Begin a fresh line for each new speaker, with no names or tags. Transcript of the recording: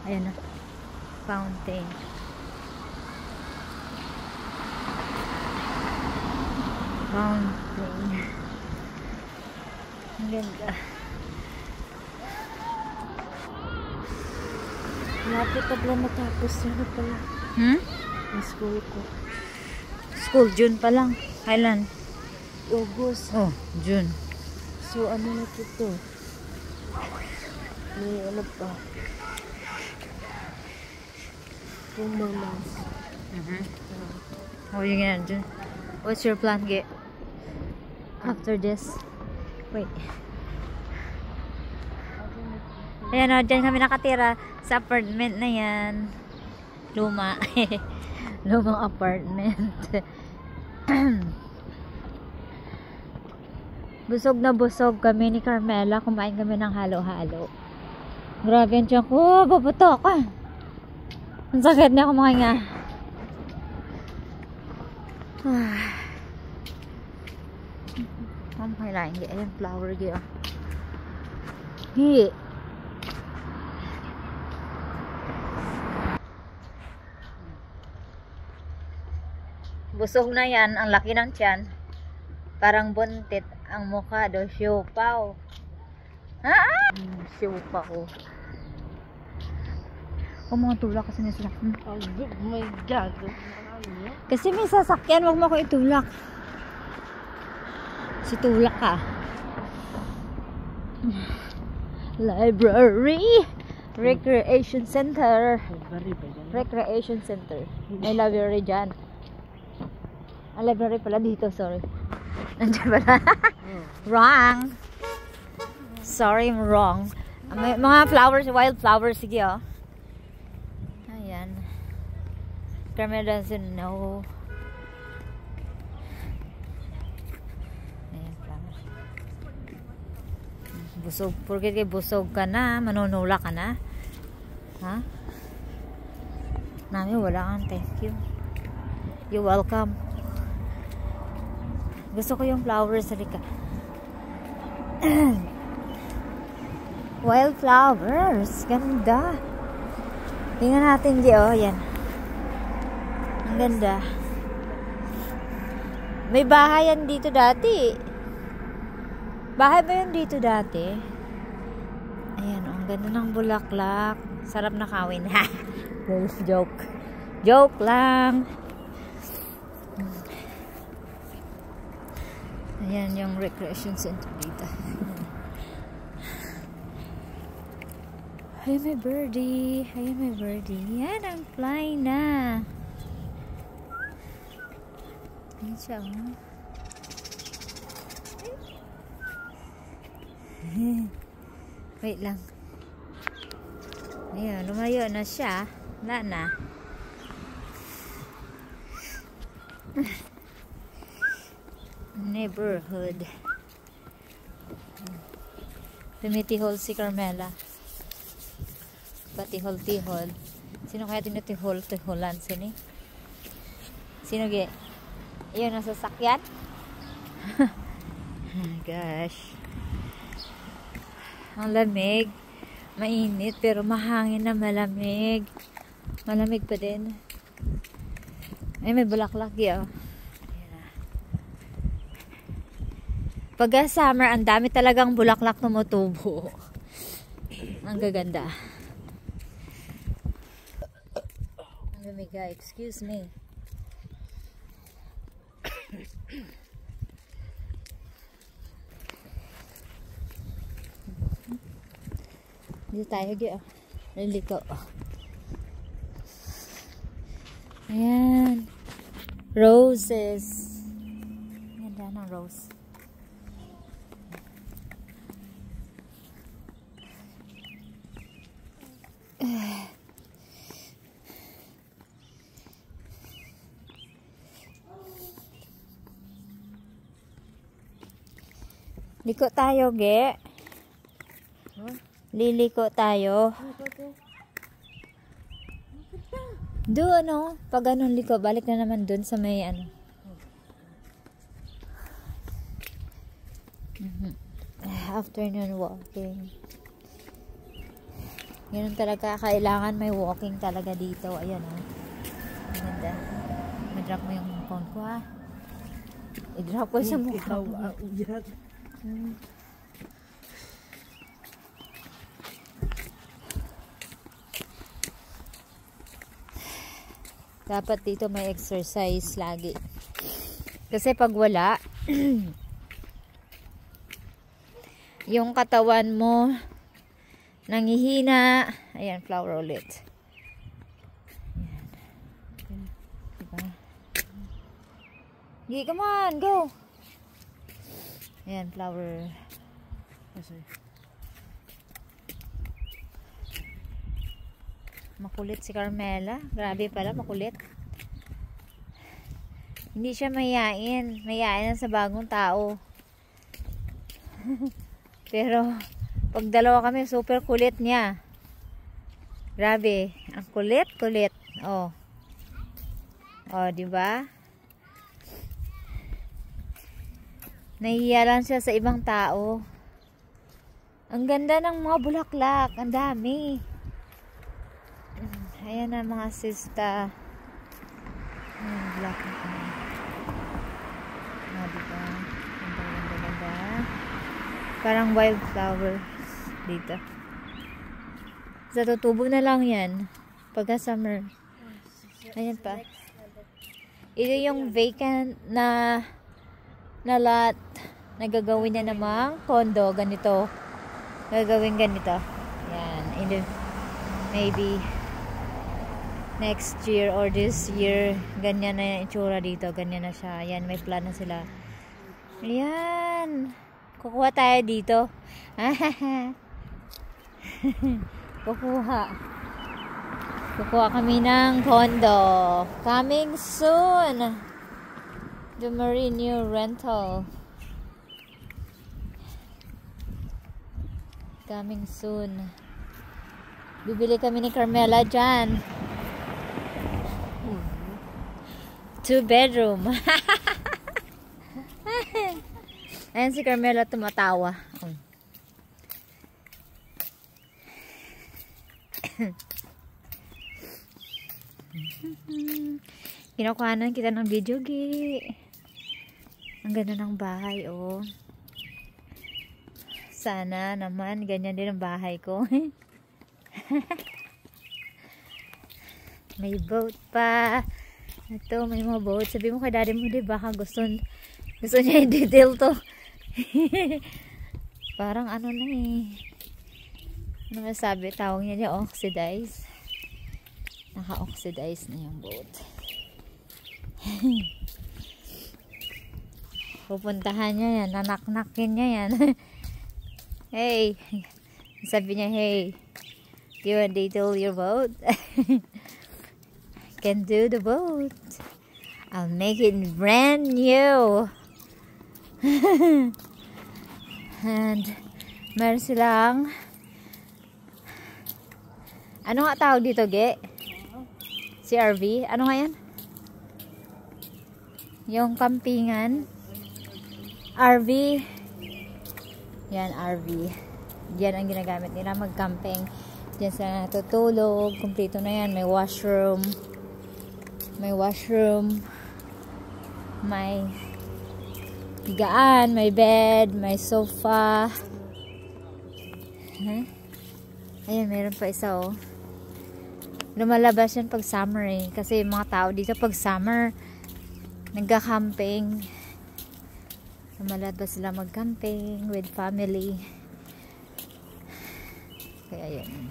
Ayan na. Fountain. Fountain. Ang ganda.
Lapit pa pala matapos. Ano pala? Ang school ko.
School, June pa lang. Kailan?
August.
Oh, June.
So, ano na ito? May ano pa. Kung mamas.
How are you gonna do? What's your plan, Ge? After this? Wait. Ayan o, dyan kami nakatira sa apartment na yan. Luma. Lumang apartment. Busog na busog kami ni Carmela. Kumain kami ng halo-halo. Grabe yan tiyan ko. Paputok ka. Ang sakit na kumain nga. Ang kailangan di. Ayan, flower di. Hi. Busog na yan. Ang laki ng tiyan. Parang buntit. Ang mukha daw. Siopaw. Siopaw. Mga tulak kasi na sila.
Oh my God.
Kasi may sasakyan. Huwag mo ko itulak. Si tulak ka. Library. Recreation Center. Recreation Center. May library dyan. Ang library pala dito, sorry. Nandiyan pala. Wrong. Sorry, I'm wrong. May mga flowers, wild flowers. Sige, oh. Ayan. Carmela doesn't know. Ayan, flowers. Busog. Porque busog ka na, manunula ka na. Ha? Nami, wala kang thank you. You're welcome. Gusto ko yung flowers, Rika. Wild flowers. Ganda. Tingnan natin di, oh. Yan. Ang ganda. May bahay yan dito dati. Bahay ba yun dito dati? Ayan, oh. Ang ganda ng bulaklak. Sarap na kawin. Ha! Joke. Joke lang. Ayan yung recreation center dito. Ay, may birdie. Ay, may birdie. Yan ang fly na. Ayan siya. Wait lang. Ayan, lumayo na siya. Wala na. Neighborhood. Tumitihol si Carmela. Patihol-tihol. Sino kaya tinutihol-tiholan? Sino? Sino ge? Iyon ang sasakyan? Gosh. Ang lamig. Mainit pero mahangin na malamig. Malamig pa din. Ay, may bulaklak yan. Pag summer, ang dami talagang bulaklak tumutubo. Ang gaganda. Ang lumiga, excuse me. Dito tayo, liliko. Ayan. Roses. Ganda ng rose. Liko tayo, ge. Liliko tayo. Doon, no? Pag ganun liko, balik na naman doon sa may ano. Afternoon walking. Ganun talaga, kailangan may walking talaga dito. Ayan oh. Maganda. Ma-drop mo yung phone ko ha. I-drop ko sa mukha mo. Dapat dito may exercise lagi. Kasi pag wala, yung katawan mo nangihina. Ayan, flower ulit. Ayan. Diba? Okay, come on, go! Ayan, flower. Makulit si Carmela. Grabe pala, makulit. Hindi siya mayayain. Mayayain sa bagong tao. Pero, pag dalawa kami, super kulit niya. Grabe. Ang kulit. Oh. Oh, diba? Nahihiya lang siya sa ibang tao. Ang ganda ng mga bulaklak. Ang dami. Ayan na mga sista. Black na. Diba? Ganda. Parang wildflowers dito. Sa tutubo na lang yan. Pagka summer. Ayan pa. Ito yung vacant na lot na gagawin niya namang condo. Ganito. Gagawin ganito. Yan. Maybe next year or this year, ganyan na yung itsura dito. Ganyan na siya. Ayan, may plan na sila. Ayan. Kukuha tayo dito. Kukuha kami ng condo. Coming soon. The Marino Rental. Coming soon. Bibili kami ni Carmela dyan. 2 bedroom. Ayan si Carmela tumatawa. Kinukuhanan kita ng video, Gi. Ang ganda ng bahay, oh. Sana naman ganyan din ang bahay ko. May boat pa. Ito, may mga boat. Sabi mo kay daddy mo, di baka gusto niya yung detail to. Parang ano na eh. Ano masabi? Tawag niya oxidize. Naka-oxidize na yung boat. Pupuntahan niya yan. Nanak-nakin niya yan. Hey. Sabi niya, hey. Do you want to detail your boat? Can do the boat. I'll make it brand new. And meron silang ano nga tawag dito, Ge? CRV? Ano nga yan? Yung campingan. RV. Yan, RV. Yan ang ginagamit nila mag-camping. Diyan sila natutulog. Kumpleto na yan. May washroom. May higaan, may bed, may sofa. Ayan, meron pa isa, oh. Lumalabas yan pag summer eh. Kasi yung mga tao dito pag summer nagka-camping. Lumalabas sila mag-camping with family. Kaya yan.